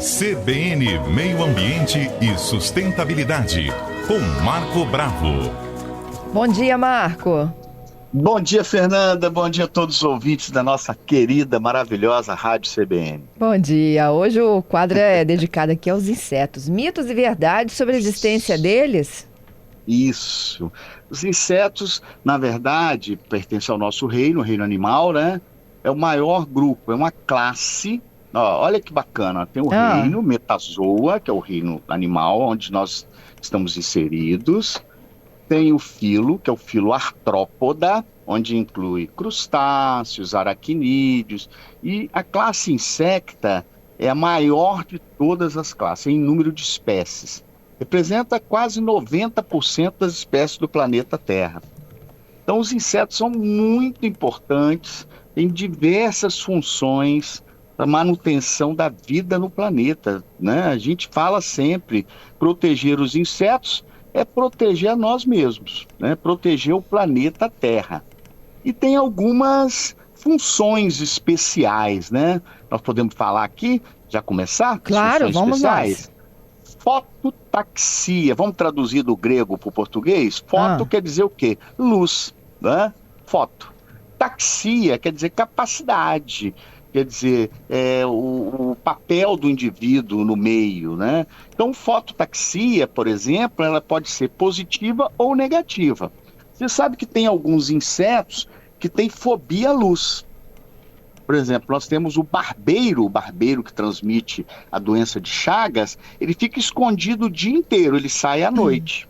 CBN Meio Ambiente e Sustentabilidade, com Marco Bravo. Bom dia, Marco. Bom dia, Fernanda. Bom dia a todos os ouvintes da nossa querida, maravilhosa Rádio CBN. Bom dia. Hoje o quadro é dedicado aqui aos insetos. Mitos e verdades sobre a existência deles? Isso. Os insetos, na verdade, pertencem ao nosso reino, o reino animal, né? É o maior grupo, é uma classe. Ó, olha que bacana, tem o reino Metazoa, que é o reino animal, onde nós estamos inseridos. Tem o filo, que é o filo Artrópoda, onde inclui crustáceos, aracnídeos. E a classe insecta é a maior de todas as classes, em número de espécies. Representa quase 90% das espécies do planeta Terra. Então, os insetos são muito importantes, têm diversas funções para a manutenção da vida no planeta, né? A gente fala sempre, proteger os insetos é proteger a nós mesmos, né? Proteger o planeta Terra. E tem algumas funções especiais, né? Nós podemos falar aqui, já começar? Claro, vamos lá. Fototaxia, vamos traduzir do grego para o português? Foto quer dizer o quê? Luz, né? Foto. Taxia quer dizer capacidade, quer dizer o papel do indivíduo no meio, né? Então, fototaxia, por exemplo, ela pode ser positiva ou negativa. Você sabe que tem alguns insetos que têm fobia à luz. Por exemplo, nós temos o barbeiro que transmite a doença de Chagas, ele fica escondido o dia inteiro, ele sai à noite.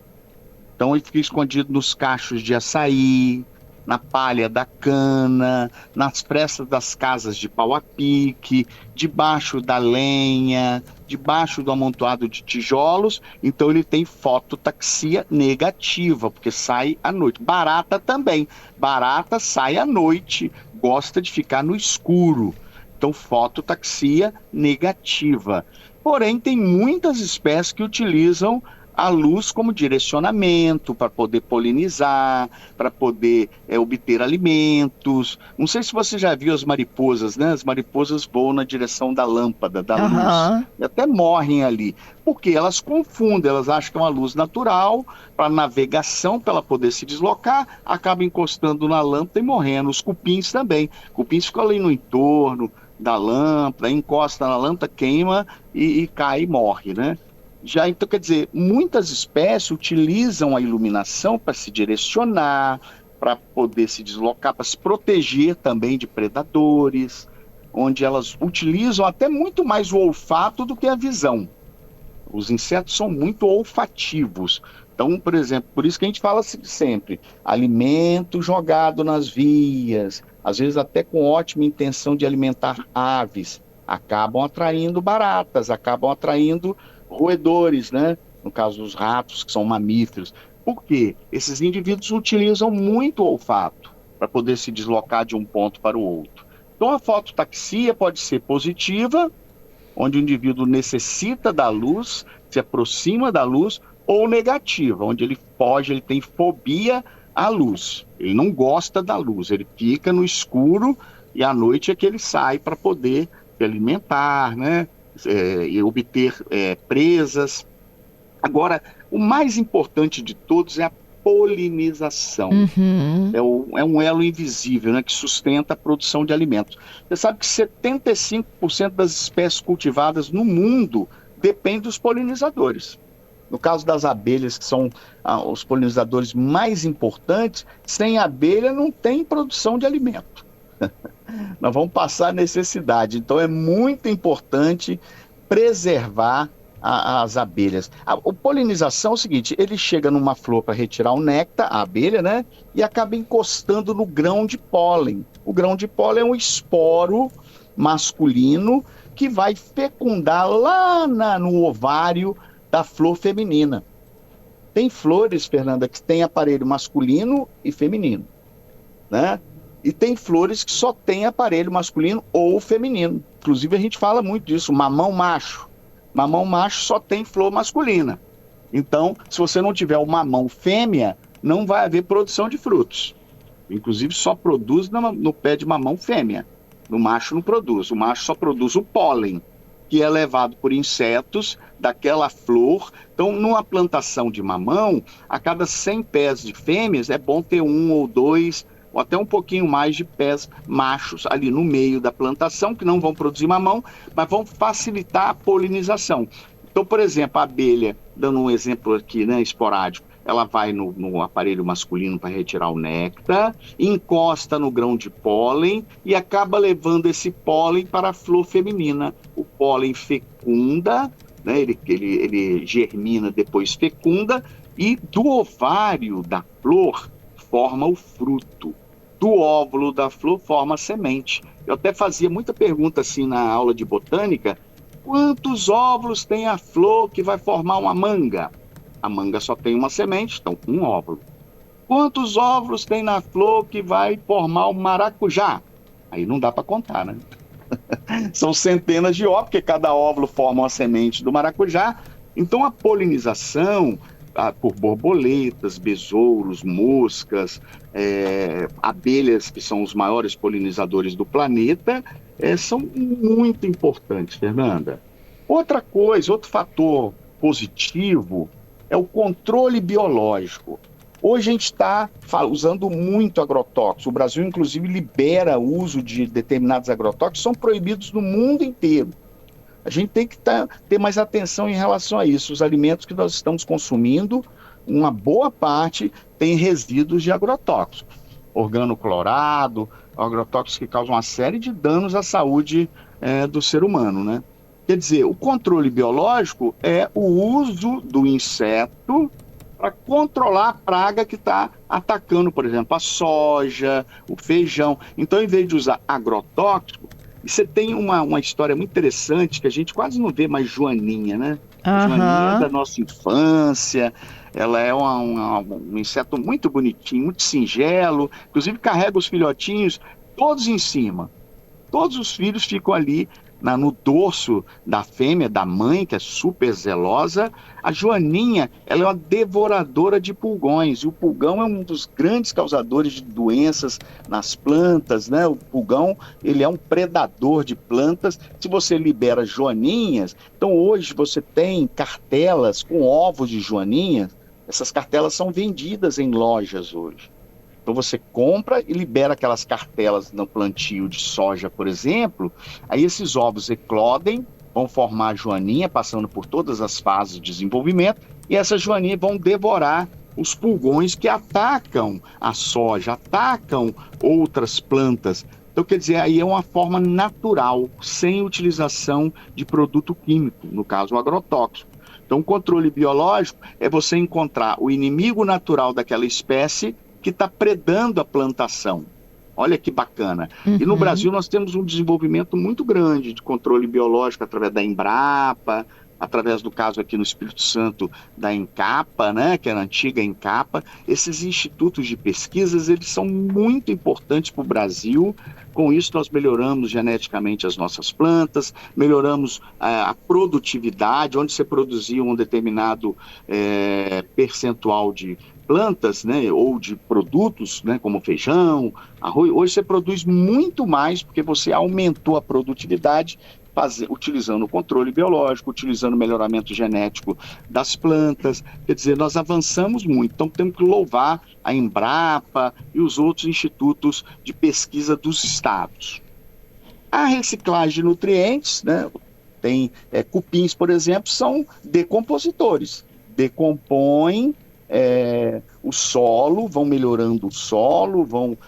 Então ele fica escondido nos cachos de açaí, na palha da cana, nas frestas das casas de pau a pique, debaixo da lenha, debaixo do amontoado de tijolos. Então ele tem fototaxia negativa, porque sai à noite. Barata também. Barata sai à noite, gosta de ficar no escuro. Então, fototaxia negativa. Porém, tem muitas espécies que utilizam a luz como direcionamento para poder polinizar, para poder obter alimentos. Não sei se você já viu as mariposas, né? As mariposas voam na direção da lâmpada, da luz. E até morrem ali. Porque elas confundem, elas acham que é uma luz natural, para navegação, para ela poder se deslocar, acaba encostando na lâmpada e morrendo. Os cupins também. Cupins ficam ali no entorno da lâmpada, encosta na lâmpada, queima e cai e morre, né? Já, então, quer dizer, muitas espécies utilizam a iluminação para se direcionar, para poder se deslocar, para se proteger também de predadores, onde elas utilizam até muito mais o olfato do que a visão. Os insetos são muito olfativos. Então, por exemplo, por isso que a gente fala sempre, alimento jogado nas vias, às vezes até com ótima intenção de alimentar aves, acabam atraindo baratas, acabam atraindo roedores, né? No caso dos ratos, que são mamíferos. Por quê? Esses indivíduos utilizam muito o olfato para poder se deslocar de um ponto para o outro. Então, a fototaxia pode ser positiva, onde o indivíduo necessita da luz, se aproxima da luz, ou negativa, onde ele tem fobia à luz. Ele não gosta da luz, ele fica no escuro e à noite é que ele sai para poder se alimentar, né? E obter presas. Agora, o mais importante de todos é a polinização. É um elo invisível, né, que sustenta a produção de alimentos. Você sabe que 75% das espécies cultivadas no mundo dependem dos polinizadores. No caso das abelhas, que são os polinizadores mais importantes, sem abelha não tem produção de alimento. Nós vamos passar necessidade. Então é muito importante preservar as abelhas. A polinização é o seguinte, ele chega numa flor para retirar o néctar, a abelha, né? E acaba encostando no grão de pólen. O grão de pólen é um esporo masculino que vai fecundar lá no ovário da flor feminina. Tem flores, Fernanda, que tem aparelho masculino e feminino, né? E tem flores que só tem aparelho masculino ou feminino. Inclusive a gente fala muito disso, mamão macho. Mamão macho só tem flor masculina. Então, se você não tiver o mamão fêmea, não vai haver produção de frutos. Inclusive só produz no pé de mamão fêmea. No macho não produz. O macho só produz o pólen. que é levado por insetos daquela flor. Então, numa plantação de mamão, a cada 100 pés de fêmeas, é bom ter 1 ou 2, ou até um pouquinho mais de pés machos ali no meio da plantação, que não vão produzir mamão, mas vão facilitar a polinização. Então, por exemplo, a abelha, dando um exemplo aqui, né, esporádico, ela vai no aparelho masculino para retirar o néctar, encosta no grão de pólen e acaba levando esse pólen para a flor feminina. O pólen fecunda, né, ele germina, depois fecunda, e do ovário da flor forma o fruto. Do óvulo da flor forma a semente. Eu até fazia muita pergunta assim na aula de botânica: quantos óvulos tem a flor que vai formar uma manga? A manga só tem uma semente, então um óvulo. Quantos óvulos tem na flor que vai formar o maracujá? Aí não dá para contar, né? São centenas de óvulos, porque cada óvulo forma uma semente do maracujá. Então a polinização por borboletas, besouros, moscas, abelhas, que são os maiores polinizadores do planeta, são muito importantes, Fernanda. Outra coisa, outro fator positivo é o controle biológico. Hoje a gente está usando muito agrotóxico. O Brasil, inclusive, libera o uso de determinados agrotóxicos, que são proibidos no mundo inteiro. A gente tem que ter mais atenção em relação a isso. Os alimentos que nós estamos consumindo, uma boa parte tem resíduos de agrotóxicos. Organoclorado, agrotóxicos que causam uma série de danos à saúde do ser humano, né? Quer dizer, o controle biológico é o uso do inseto para controlar a praga que está atacando, por exemplo, a soja, o feijão. Então, em vez de usar agrotóxico, você tem uma história muito interessante que a gente quase não vê mais joaninha, né? A joaninha é da nossa infância, ela é um inseto muito bonitinho, muito singelo, inclusive carrega os filhotinhos todos em cima. Todos os filhos ficam ali no dorso da fêmea, da mãe, que é super zelosa. A joaninha, ela é uma devoradora de pulgões, e o pulgão é um dos grandes causadores de doenças nas plantas, né? O pulgão, ele é um predador de plantas. Se você libera joaninhas, então hoje você tem cartelas com ovos de joaninha. Essas cartelas são vendidas em lojas hoje. Então você compra e libera aquelas cartelas no plantio de soja, por exemplo, aí esses ovos eclodem, vão formar a joaninha, passando por todas as fases de desenvolvimento, e essas joaninhas vão devorar os pulgões que atacam a soja, atacam outras plantas. Então, quer dizer, aí é uma forma natural, sem utilização de produto químico, no caso o agrotóxico. Então, o controle biológico é você encontrar o inimigo natural daquela espécie que está predando a plantação. Olha que bacana. E no Brasil nós temos um desenvolvimento muito grande de controle biológico através da Embrapa, através do caso aqui no Espírito Santo da Encapa, né, que era a antiga Encapa. Esses institutos de pesquisas, eles são muito importantes para o Brasil. Com isso nós melhoramos geneticamente as nossas plantas, melhoramos a produtividade, onde você produzia um determinado percentual de plantas, né, ou de produtos, né, como feijão, arroz. Hoje você produz muito mais porque você aumentou a produtividade utilizando o controle biológico, utilizando o melhoramento genético das plantas. Quer dizer, nós avançamos muito. Então temos que louvar a Embrapa e os outros institutos de pesquisa dos estados. A reciclagem de nutrientes, né, tem cupins, por exemplo, são decompositores. Decompõem o solo, vão melhorando o solo, vão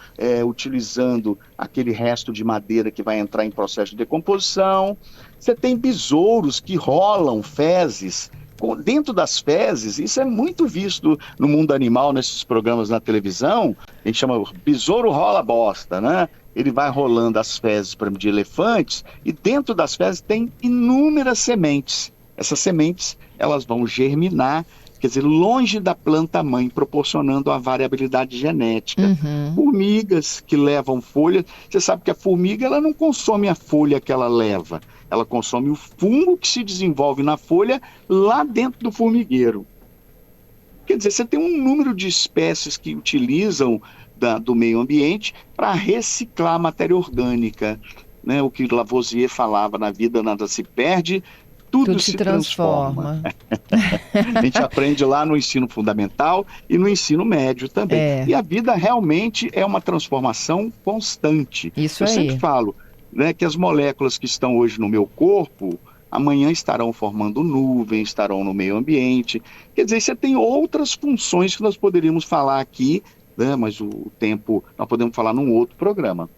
utilizando aquele resto de madeira que vai entrar em processo de decomposição. Você tem besouros que rolam fezes. Dentro das fezes, isso é muito visto no mundo animal, nesses programas na televisão, a gente chama besouro rola bosta, né? Ele vai rolando as fezes, por exemplo, de elefantes, e dentro das fezes tem inúmeras sementes. Essas sementes, elas vão germinar, quer dizer, longe da planta-mãe, proporcionando a variabilidade genética. Formigas que levam folhas, você sabe que a formiga ela não consome a folha que ela leva, ela consome o fungo que se desenvolve na folha lá dentro do formigueiro. Quer dizer, você tem um número de espécies que utilizam do meio ambiente para reciclar matéria orgânica. né, o que Lavoisier falava, na vida nada se perde, tudo se transforma. A gente aprende lá no ensino fundamental e no ensino médio também. E a vida realmente é uma transformação constante. Isso Eu aí. sempre falo, né, que as moléculas que estão hoje no meu corpo, amanhã estarão formando nuvens, estarão no meio ambiente. Quer dizer, você tem outras funções que nós poderíamos falar aqui, né, mas o tempo, nós podemos falar num outro programa.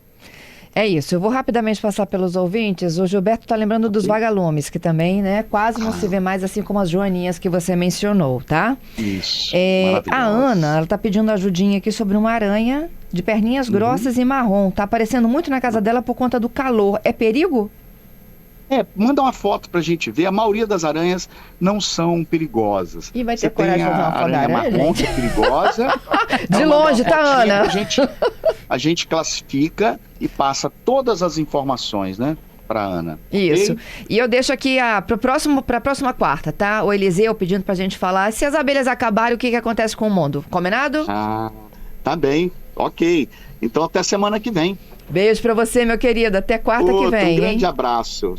É isso, eu vou rapidamente passar pelos ouvintes. O Gilberto está lembrando dos vagalumes, que também, né, quase não se vê mais, assim como as joaninhas que você mencionou, tá? Isso, a Ana, ela está pedindo ajudinha aqui sobre uma aranha de perninhas grossas e marrom. Tá aparecendo muito na casa dela por conta do calor. É perigo? Manda uma foto pra gente ver. A maioria das aranhas não são perigosas. E vai ter coragem de fazer uma foto da aranha, marrom, que é perigosa. De longe, tá, Ana? A gente classifica e passa todas as informações, né, pra Ana. Isso. Okay? E eu deixo aqui pra próxima quarta, tá? O Eliseu pedindo pra gente falar se as abelhas acabarem, o que acontece com o mundo. Combinado? Tá bem. Ok. Então até semana que vem. Beijo pra você, meu querido. Até quarta que vem. Um grande abraço.